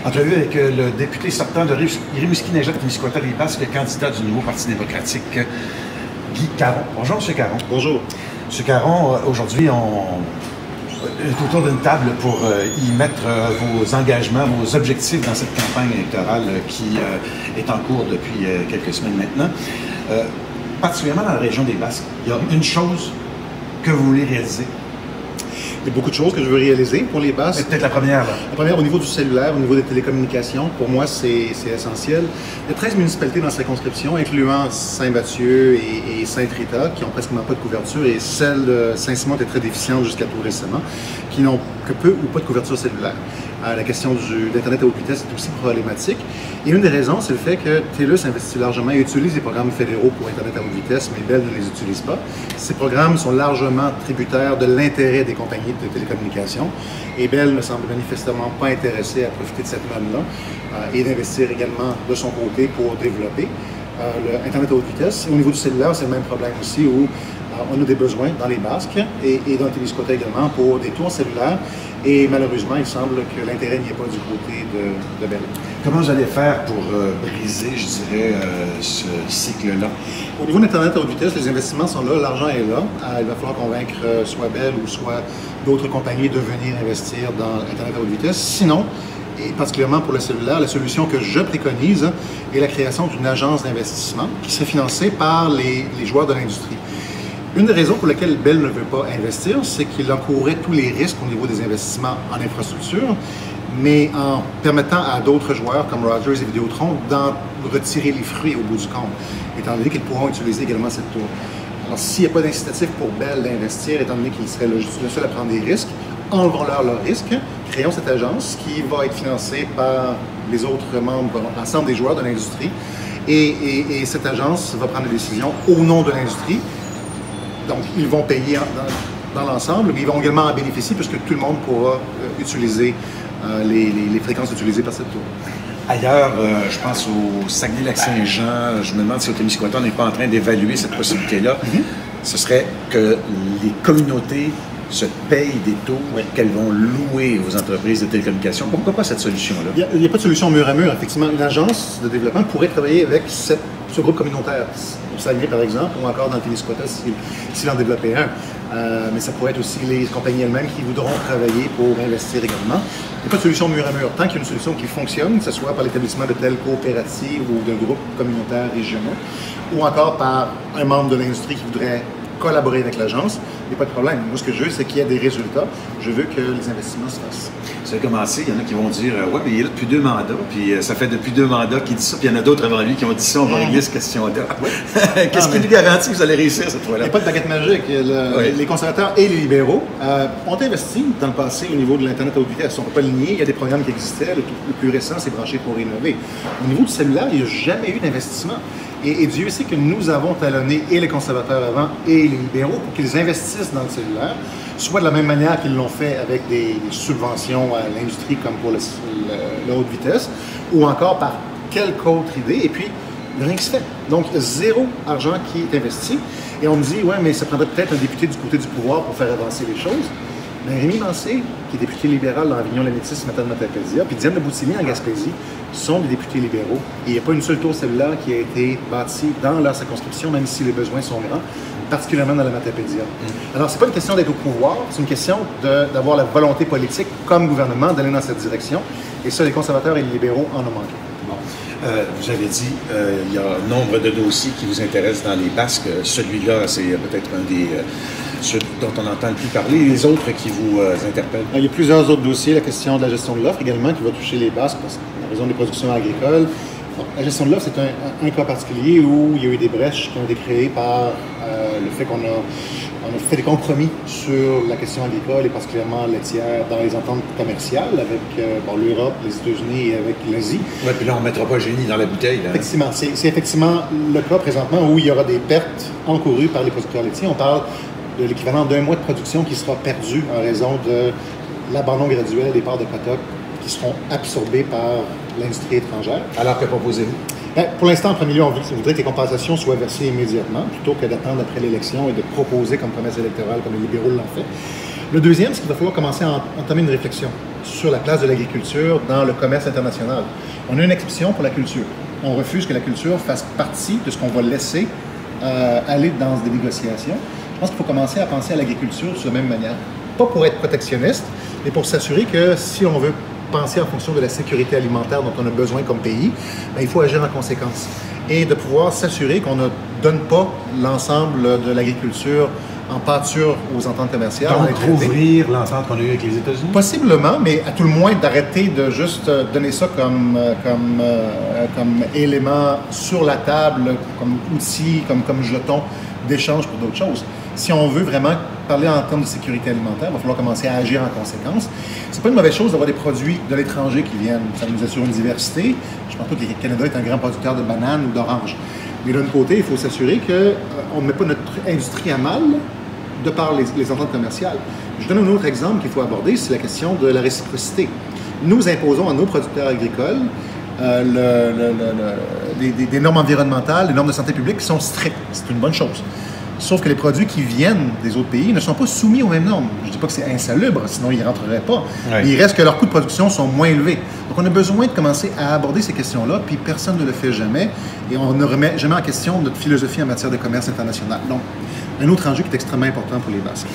Entrevue avec le député sortant de Rimouski-Neigette-Témiscouata-Rive-Basque, candidat du nouveau Parti démocratique, Guy Caron. Bonjour, M. Caron. Bonjour. M. Caron, aujourd'hui, on est autour d'une table pour y mettre vos engagements, vos objectifs dans cette campagne électorale qui est en cours depuis quelques semaines maintenant. Particulièrement dans la région des Basques, il y a une chose que vous voulez réaliser. Il y a beaucoup de choses que je veux réaliser pour les Basques. Peut-être la première, là. La première, au niveau du cellulaire, au niveau des télécommunications, pour moi, c'est essentiel. Il y a 13 municipalités dans la circonscription, incluant Saint-Mathieu et Saint-Rita, qui n'ont pratiquement pas de couverture, et celle de Saint-Simon était très déficiente jusqu'à tout récemment, qui n'ont que peu ou pas de couverture cellulaire. La question d'Internet à haute vitesse est aussi problématique. Et une des raisons, c'est le fait que TELUS investit largement et utilise les programmes fédéraux pour Internet à haute vitesse, mais Bell ne les utilise pas. Ces programmes sont largement tributaires de l'intérêt des compagnies de télécommunications. Et Bell ne semble manifestement pas intéressé à profiter de cette manne-là et d'investir également de son côté pour développer l'Internet à haute vitesse. Au niveau du cellulaire, c'est le même problème aussi où on a des besoins dans les Basques et dans le Témiscouata également pour des tours cellulaires. Et malheureusement, il semble que l'intérêt n'y est pas du côté de Bell. Comment vous allez faire pour briser, je dirais, ce cycle-là? Au niveau d'Internet à haute vitesse, les investissements sont là, l'argent est là. Il va falloir convaincre soit Bell ou soit d'autres compagnies de venir investir dans Internet à haute vitesse. Sinon, et particulièrement pour le cellulaire, la solution que je préconise est la création d'une agence d'investissement qui serait financée par les joueurs de l'industrie. Une des raisons pour lesquelles Bell ne veut pas investir, c'est qu'il encourrait tous les risques au niveau des investissements en infrastructure, mais en permettant à d'autres joueurs comme Rogers et Vidéotron d'en retirer les fruits au bout du compte, étant donné qu'ils pourront utiliser également cette tour. Alors, s'il n'y a pas d'incitatif pour Bell d'investir, étant donné qu'ils seraient le seul à prendre des risques, enlevons-leur leurs risques, créons cette agence qui va être financée par les autres membres, l'ensemble des joueurs de l'industrie, et cette agence va prendre des décisions au nom de l'industrie. Donc, ils vont payer dans l'ensemble, mais ils vont également en bénéficier puisque tout le monde pourra utiliser les fréquences utilisées par cette tour. Ailleurs, je pense au Saguenay-Lac-Saint-Jean, je me demande si au Témiscouata, on n'est pas en train d'évaluer cette possibilité-là. Ce serait que les communautés se payent des taux qu'elles vont louer aux entreprises de télécommunications. Pourquoi pas cette solution-là? Il n'y a pas de solution mur à mur. Effectivement, une agence de développement pourrait travailler avec ce groupe communautaire. Au Saguenay, par exemple, ou encore dans le Témiscouata, s'il en développait un. Mais ça pourrait être aussi les compagnies elles-mêmes qui voudront travailler pour investir également. Il n'y a pas de solution mur à mur. Tant qu'il y a une solution qui fonctionne, que ce soit par l'établissement de telles coopératives ou de groupes communautaires régionaux, ou encore par un membre de l'industrie qui voudrait collaborer avec l'agence, il n'y a pas de problème. Moi, ce que je veux, c'est qu'il y ait des résultats. Je veux que les investissements se fassent. Vous avez commencé, il y en a qui vont dire « Ouais, mais il est là depuis 2 mandats, puis ça fait depuis 2 mandats qu'il dit ça, puis il y en a d'autres avant lui qui ont dit ça, on va régler cette question-là. Qu'est-ce qui nous garantit que vous allez réussir cette fois-là? Il n'y a pas de baguette magique. Les conservateurs et les libéraux ont investi dans le passé au niveau de l'Internet à haute vitesse. On ne peut pas le nier, il y a des programmes qui existaient. Le plus récent, c'est branché pour rénover. Au niveau du cellulaire, il n'y a jamais eu d'investissement. Et Dieu sait que nous avons talonné et les conservateurs avant et les libéraux pour qu'ils investissent dans le cellulaire, soit de la même manière qu'ils l'ont fait avec des subventions à l'industrie comme pour la haute vitesse, ou encore par quelque autre idée, et puis rien qui se fait. Donc, zéro argent qui est investi. Et on me dit, ouais, mais ça prendrait peut-être un député du côté du pouvoir pour faire avancer les choses. Mais Rémi Mancé, qui est député libéral dans Avignon-la-Métis, Matane-Matapédia, puis Diane de Boutigny en Gaspésie, sont des députés libéraux. Et il n'y a pas une seule tour cellulaire qui a été bâtie dans leur circonscription, même si les besoins sont grands, particulièrement dans la Matapédia. Alors, c'est pas une question d'être au pouvoir, c'est une question d'avoir la volonté politique comme gouvernement d'aller dans cette direction. Et ça, les conservateurs et les libéraux en ont manqué. Vous avez dit il y a nombre de dossiers qui vous intéressent dans les Basques. Celui-là, c'est peut-être un des ceux dont on entend le plus parler. Les autres qui vous interpellent? Il y a plusieurs autres dossiers. La question de la gestion de l'offre également qui va toucher les Basques en raison des productions agricoles. Bon, la gestion de l'offre, c'est un cas particulier où il y a eu des brèches qui ont été créées par le fait qu'on a fait des compromis sur la question agricole et particulièrement laitière dans les ententes commerciales avec l'Europe, les États-Unis et avec l'Asie. Oui, puis là, on ne mettra pas le génie dans la bouteille. Là. Effectivement. C'est effectivement le cas présentement où il y aura des pertes encourues par les producteurs laitiers. On parle de l'équivalent d'1 mois de production qui sera perdu en raison de l'abandon graduel des parts de quota qui seront absorbées par l'industrie étrangère. Alors que proposez-vous? Pour l'instant, en premier lieu, on voudrait que les compensations soient versées immédiatement, plutôt que d'attendre après l'élection et de proposer comme promesse électorale, comme les libéraux l'ont fait. Le deuxième, c'est qu'il va falloir commencer à entamer une réflexion sur la place de l'agriculture dans le commerce international. On a une exception pour la culture. On refuse que la culture fasse partie de ce qu'on va laisser aller dans des négociations. Je pense qu'il faut commencer à penser à l'agriculture de la même manière. Pas pour être protectionniste, mais pour s'assurer que si on veut penser en fonction de la sécurité alimentaire dont on a besoin comme pays, bien, il faut agir en conséquence. Et de pouvoir s'assurer qu'on ne donne pas l'ensemble de l'agriculture en pâture aux ententes commerciales. Donc, rouvrir l'entente qu'on a eue avec les États-Unis? Possiblement, mais à tout le moins d'arrêter de juste donner ça comme élément sur la table, comme outil, comme jeton d'échange pour d'autres choses. Si on veut vraiment parler en termes de sécurité alimentaire, il va falloir commencer à agir en conséquence. C'est pas une mauvaise chose d'avoir des produits de l'étranger qui viennent. Ça nous assure une diversité. Je pense pas que le Canada est un grand producteur de bananes ou d'oranges. Mais d'un côté, il faut s'assurer qu'on ne met pas notre industrie à mal de par les ententes commerciales. Je donne un autre exemple qu'il faut aborder, c'est la question de la réciprocité. Nous imposons à nos producteurs agricoles des normes environnementales, des normes de santé publique qui sont strictes. C'est une bonne chose. Sauf que les produits qui viennent des autres pays ne sont pas soumis aux mêmes normes. Je ne dis pas que c'est insalubre, sinon ils ne rentreraient pas. Ouais. Mais il reste que leurs coûts de production sont moins élevés. Donc on a besoin de commencer à aborder ces questions-là, puis personne ne le fait jamais, et on ne remet jamais en question notre philosophie en matière de commerce international. Donc, un autre enjeu qui est extrêmement important pour les Basques.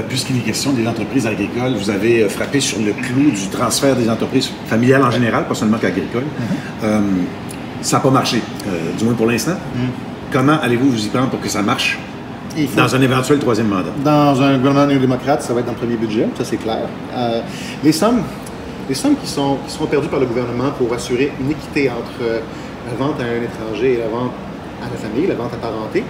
Puisqu'il est question des entreprises agricoles, vous avez frappé sur le clou du transfert des entreprises familiales en général, pas seulement qu'agricoles. Ça n'a pas marché, du moins pour l'instant. Comment allez-vous vous y prendre pour que ça marche dans un éventuel troisième mandat? Dans un gouvernement néo-démocrate, ça va être dans le premier budget, ça c'est clair. Les sommes qui seront perdues par le gouvernement pour assurer une équité entre la vente à un étranger et la vente à la famille, la vente apparentée,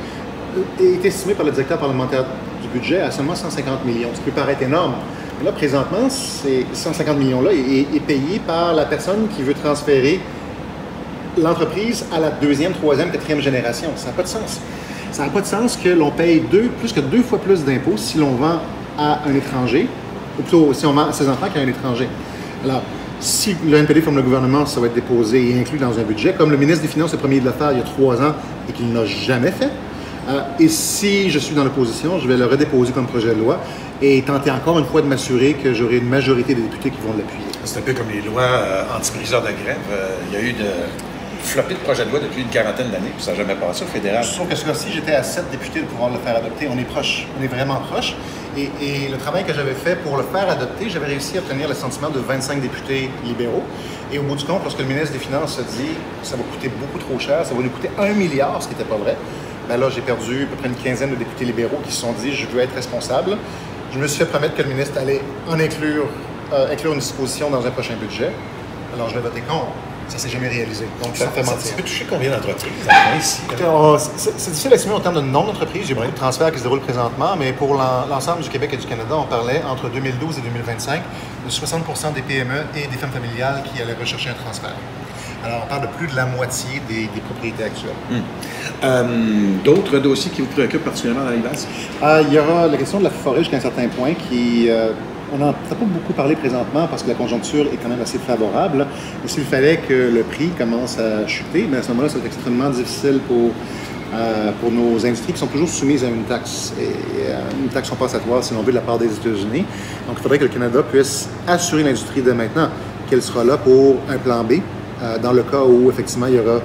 est estimé par le directeur parlementaire du budget à seulement 150 millions. Ça peut paraître énorme. Mais là, présentement, ces 150 millions-là est payé par la personne qui veut transférer l'entreprise à la deuxième, troisième, quatrième génération. Ça n'a pas de sens. Ça n'a pas de sens que l'on paye plus que 2 fois plus d'impôts si l'on vend à un étranger, ou plutôt si on vend à ses enfants qu'à un étranger. Alors, si le NPD forme le gouvernement, ça va être déposé et inclus dans un budget, comme le ministre des Finances est premier de le faire il y a 3 ans et qu'il n'a jamais fait. Et si je suis dans l'opposition, je vais le redéposer comme projet de loi et tenter encore une fois de m'assurer que j'aurai une majorité des députés qui vont l'appuyer. C'est un peu comme les lois anti-briseurs de grève. Il y a eu de floppé de projets de loi depuis une quarantaine d'années, puis ça n'a jamais passé au fédéral. Je trouve que ce cas-ci, j'étais à 7 députés de pouvoir le faire adopter. On est proche, on est vraiment proche. Et le travail que j'avais fait pour le faire adopter, j'avais réussi à obtenir l'assentiment de 25 députés libéraux. Et au bout du compte, lorsque le ministre des Finances a dit que ça va coûter beaucoup trop cher, ça va nous coûter 1 milliard, ce qui n'était pas vrai, ben là, j'ai perdu à peu près une quinzaine de députés libéraux qui se sont dit « je veux être responsable ». Je me suis fait promettre que le ministre allait en inclure une disposition dans un prochain budget. Alors, je l'ai voté contre. Ça ne s'est jamais réalisé. Donc, ça fait mentir. Ça peut toucher combien d'entreprises ici? C'est difficile d'estimer en termes de nombre d'entreprises. Il y a beaucoup de transferts qui se déroulent présentement, mais pour l'ensemble du Québec et du Canada, on parlait entre 2012 et 2025 de 60% des PME et des femmes familiales qui allaient rechercher un transfert. Alors, on parle de plus de la moitié des propriétés actuelles. D'autres dossiers qui vous préoccupent particulièrement dans les bases? Il y aura la question de la forêt jusqu'à un certain point qui... on n'en a pas beaucoup parlé présentement parce que la conjoncture est quand même assez favorable. Mais s'il fallait que le prix commence à chuter, bien à ce moment-là, ça va être extrêmement difficile pour nos industries qui sont toujours soumises à une taxe. Une taxe compensatoire, si l'on veut, de la part des États-Unis. Donc, il faudrait que le Canada puisse assurer l'industrie dès maintenant qu'elle sera là pour un plan B, dans le cas où, effectivement, il y aura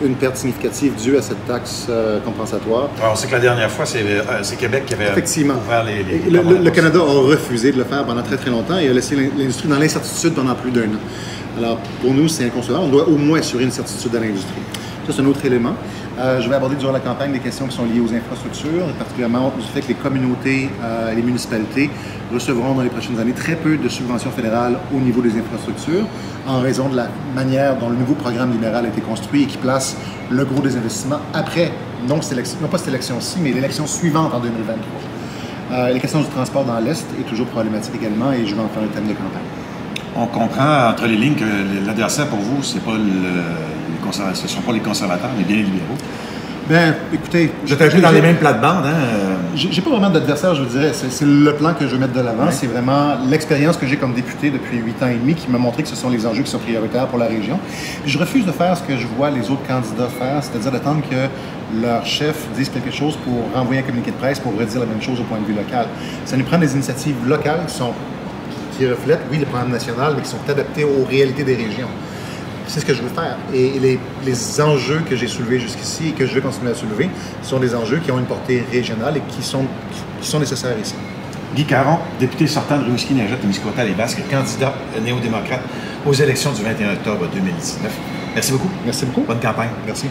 une perte significative due à cette taxe compensatoire. Alors, on sait que la dernière fois, c'est Québec qui avait ouvert les le Canada a refusé de le faire pendant très, très longtemps et a laissé l'industrie dans l'incertitude pendant plus d'1 an. Alors, pour nous, c'est inconcevable. On doit au moins assurer une certitude à l'industrie. Ça, c'est un autre élément. Je vais aborder durant la campagne des questions qui sont liées aux infrastructures, particulièrement du fait que les communautés, les municipalités recevront dans les prochaines années très peu de subventions fédérales au niveau des infrastructures, en raison de la manière dont le nouveau programme libéral a été construit et qui place le gros des investissements après, non pas cette élection-ci, mais l'élection suivante en 2023. La question du transport dans l'Est est toujours problématique également et je vais en faire un thème de campagne. On comprend entre les lignes que l'adversaire pour vous, ce ne sont pas les conservateurs, mais bien les libéraux. Bien, écoutez... Vous êtes un peu dans les mêmes plates-bandes, hein? j'ai pas vraiment d'adversaire, je dirais. C'est le plan que je veux mettre de l'avant. C'est vraiment l'expérience que j'ai comme député depuis 8 ans et demi qui m'a montré que ce sont les enjeux qui sont prioritaires pour la région. Puis je refuse de faire ce que je vois les autres candidats faire, c'est-à-dire d'attendre que leur chef dise quelque chose pour renvoyer un communiqué de presse pour redire la même chose au point de vue local. Ça nous prend des initiatives locales qui reflètent, oui, le programme national, mais qui sont adaptées aux réalités des régions. C'est ce que je veux faire. Et les enjeux que j'ai soulevés jusqu'ici et que je veux continuer à soulever sont des enjeux qui ont une portée régionale et qui sont nécessaires ici. Guy Caron, député sortant de Rimouski-Neigette-Témiscouata-les-Basques, candidat néo-démocrate aux élections du 21 octobre 2019. Merci beaucoup. Merci beaucoup. Bonne campagne. Merci.